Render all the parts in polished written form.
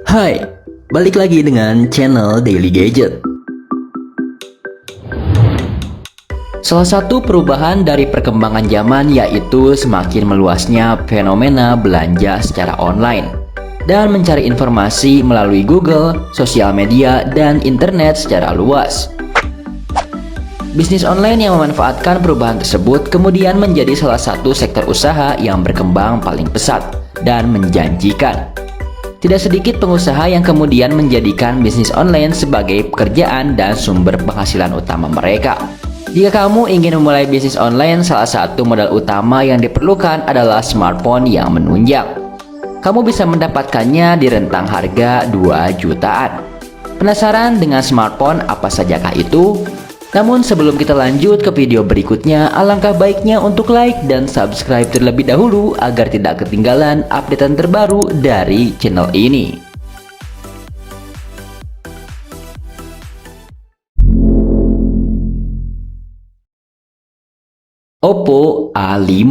Hai, balik lagi dengan channel Daily Gadget. Salah satu perubahan dari perkembangan zaman yaitu semakin meluasnya fenomena belanja secara online dan mencari informasi melalui Google, sosial media, dan internet secara luas. Bisnis online yang memanfaatkan perubahan tersebut kemudian menjadi salah satu sektor usaha yang berkembang paling pesat dan menjanjikan. Tidak sedikit pengusaha yang kemudian menjadikan bisnis online sebagai pekerjaan dan sumber penghasilan utama mereka. Jika kamu ingin memulai bisnis online, salah satu modal utama yang diperlukan adalah smartphone yang menunjang. Kamu bisa mendapatkannya di rentang harga 2 jutaan. Penasaran dengan smartphone apa sajakah itu? Namun sebelum kita lanjut ke video berikutnya, alangkah baiknya untuk like dan subscribe terlebih dahulu agar tidak ketinggalan updatean terbaru dari channel ini. Oppo A5.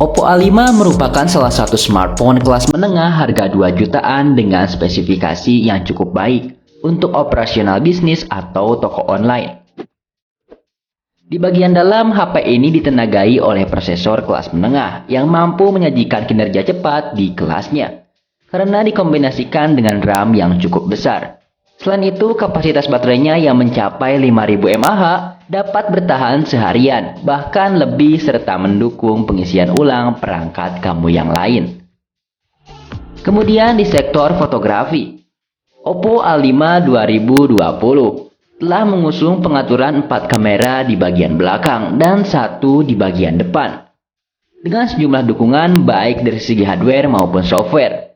Oppo A5 merupakan salah satu smartphone kelas menengah harga 2 jutaan dengan spesifikasi yang cukup baik untuk operasional bisnis atau toko online. Di bagian dalam, HP ini ditenagai oleh prosesor kelas menengah yang mampu menyajikan kinerja cepat di kelasnya karena dikombinasikan dengan RAM yang cukup besar. Selain itu, kapasitas baterainya yang mencapai 5000 mAh dapat bertahan seharian, bahkan lebih serta mendukung pengisian ulang perangkat kamu yang lain. Kemudian di sektor fotografi, Oppo A5 2020 telah mengusung pengaturan 4 kamera di bagian belakang dan 1 di bagian depan, dengan sejumlah dukungan baik dari segi hardware maupun software.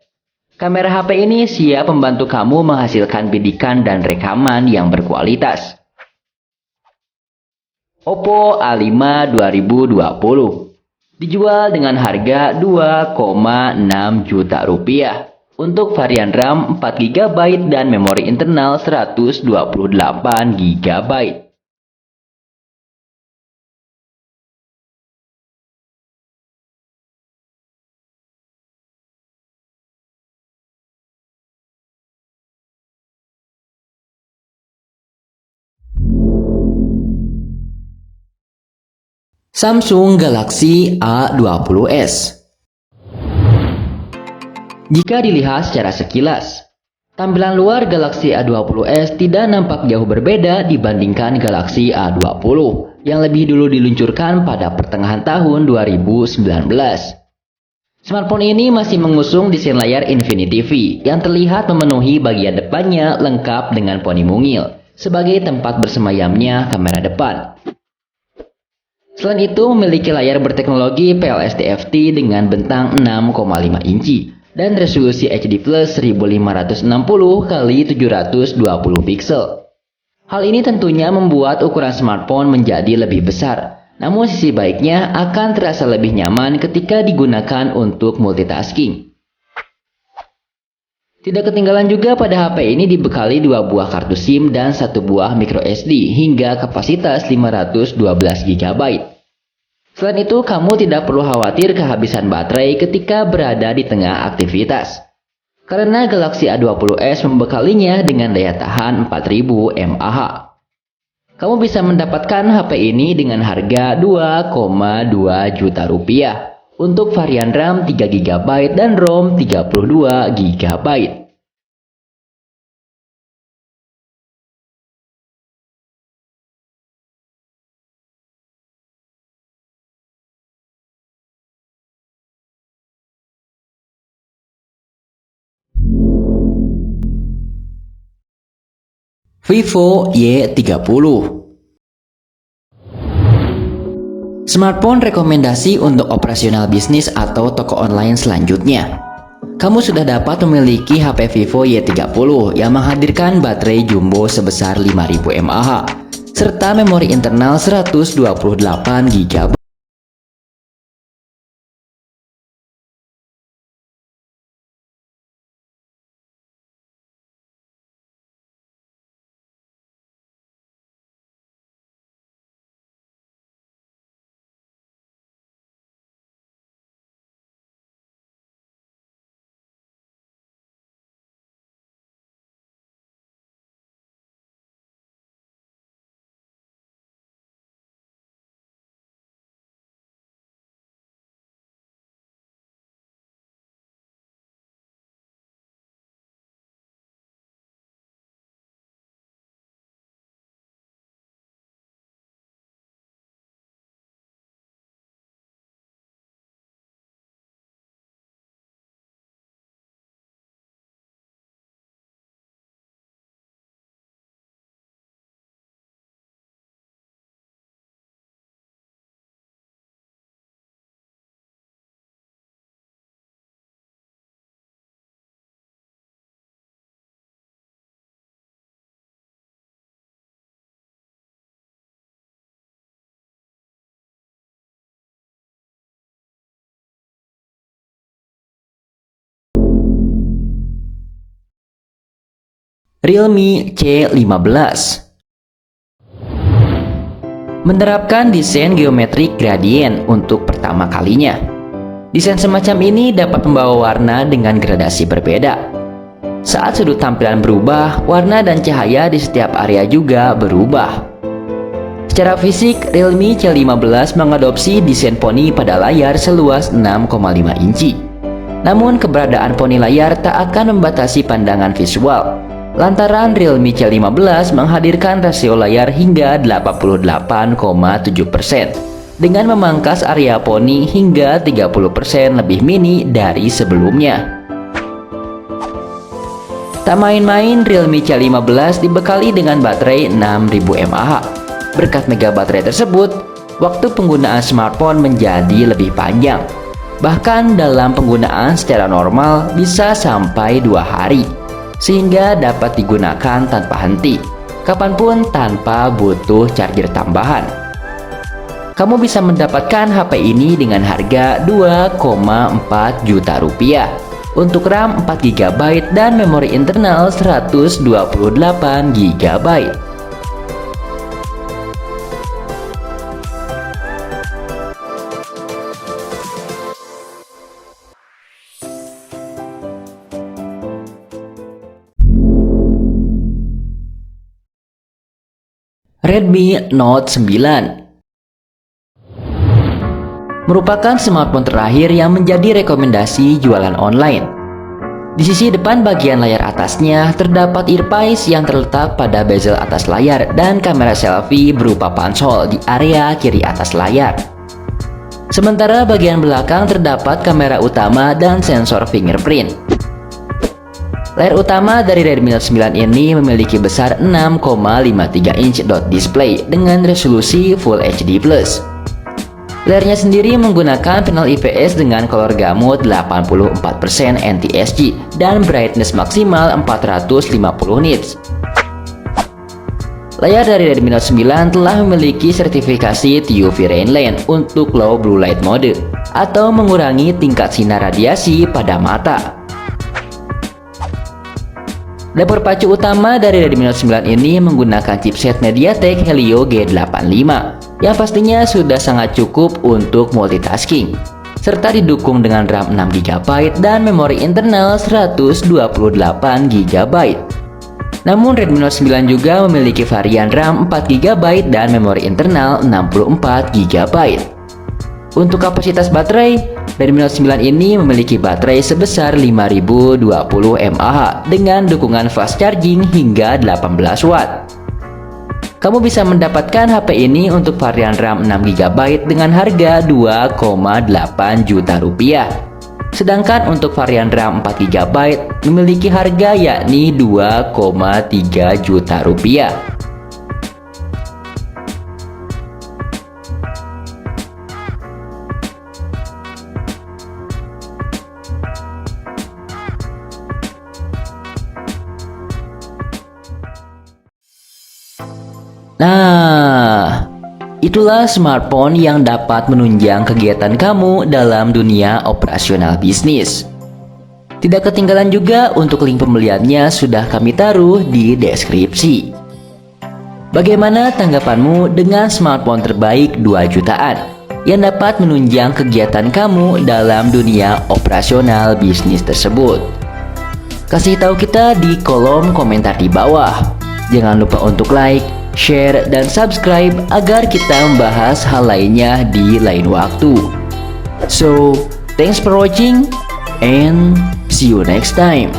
Kamera HP ini siap membantu kamu menghasilkan bidikan dan rekaman yang berkualitas. Oppo A5 2020 dijual dengan harga 2,6 juta rupiah untuk varian RAM 4 GB dan memori internal 128 GB. Samsung Galaxy A20s. Jika dilihat secara sekilas, tampilan luar Galaxy A20s tidak nampak jauh berbeda dibandingkan Galaxy A20 yang lebih dulu diluncurkan pada pertengahan tahun 2019. Smartphone ini masih mengusung desain layar Infinity V yang terlihat memenuhi bagian depannya lengkap dengan poni mungil sebagai tempat bersemayamnya kamera depan. Selain itu, memiliki layar berteknologi PLS TFT dengan bentang 6,5 inci dan resolusi HD Plus 1560 x 720 pixel. Hal ini tentunya membuat ukuran smartphone menjadi lebih besar. Namun sisi baiknya akan terasa lebih nyaman ketika digunakan untuk multitasking. Tidak ketinggalan juga pada HP ini dibekali 2 buah kartu SIM dan 1 buah microSD hingga kapasitas 512 GB. Selain itu, kamu tidak perlu khawatir kehabisan baterai ketika berada di tengah aktivitas, karena Galaxy A20s membekalinya dengan daya tahan 4000 mAh. Kamu bisa mendapatkan HP ini dengan harga 2,2 juta rupiah untuk varian RAM 3 GB dan ROM 32 GB. Vivo Y30. Smartphone rekomendasi untuk operasional bisnis atau toko online selanjutnya. Kamu sudah dapat memiliki HP Vivo Y30 yang menghadirkan baterai jumbo sebesar 5000 mAh serta memori internal 128 GB. Realme C15. Menerapkan desain geometrik gradient untuk pertama kalinya. Desain semacam ini dapat membawa warna dengan gradasi berbeda. Saat sudut tampilan berubah, warna dan cahaya di setiap area juga berubah. Secara fisik, Realme C15 mengadopsi desain poni pada layar seluas 6,5 inci. Namun keberadaan poni layar tak akan membatasi pandangan visual, lantaran Realme C15 menghadirkan rasio layar hingga 88,7% dengan memangkas area poni hingga 30% lebih mini dari sebelumnya. Tak main-main, Realme C15 dibekali dengan baterai 6000 mAh. Berkat mega baterai tersebut, waktu penggunaan smartphone menjadi lebih panjang. Bahkan dalam penggunaan secara normal bisa sampai 2 hari, sehingga dapat digunakan tanpa henti, kapanpun tanpa butuh charger tambahan. Kamu bisa mendapatkan HP ini dengan harga 2,4 juta rupiah untuk RAM 4 GB dan memori internal 128 GB. Redmi Note 9 merupakan smartphone terakhir yang menjadi rekomendasi jualan online. Di sisi depan bagian layar atasnya terdapat earpiece yang terletak pada bezel atas layar dan kamera selfie berupa pansol di area kiri atas layar. Sementara bagian belakang terdapat kamera utama dan sensor fingerprint. Layar utama dari Redmi Note 9 ini memiliki besar 6,53 inch dot display dengan resolusi Full HD+. Layarnya sendiri menggunakan panel IPS dengan color gamut 84% NTSC dan brightness maksimal 450 nits. Layar dari Redmi Note 9 telah memiliki sertifikasi TUV Rainland untuk low blue light mode atau mengurangi tingkat sinar radiasi pada mata. Dapur pacu utama dari Redmi Note 9 ini menggunakan chipset MediaTek Helio G85 yang pastinya sudah sangat cukup untuk multitasking, serta didukung dengan RAM 6 GB dan memori internal 128 GB. Namun Redmi Note 9 juga memiliki varian RAM 4 GB dan memori internal 64 GB. Untuk kapasitas baterai, Redmi Note 9 ini memiliki baterai sebesar 5020 mAh dengan dukungan fast charging hingga 18 watt. Kamu bisa mendapatkan HP ini untuk varian RAM 6 GB dengan harga 2,8 juta rupiah. Sedangkan untuk varian RAM 4 GB memiliki harga yakni 2,3 juta rupiah. Nah, itulah smartphone yang dapat menunjang kegiatan kamu dalam dunia operasional bisnis. Tidak ketinggalan juga untuk link pembeliannya sudah kami taruh di deskripsi. Bagaimana tanggapanmu dengan smartphone terbaik 2 jutaan yang dapat menunjang kegiatan kamu dalam dunia operasional bisnis tersebut? Kasih tahu kita di kolom komentar di bawah. Jangan lupa untuk like, share, dan subscribe agar kita membahas hal lainnya di lain waktu. So, thanks for watching and see you next time.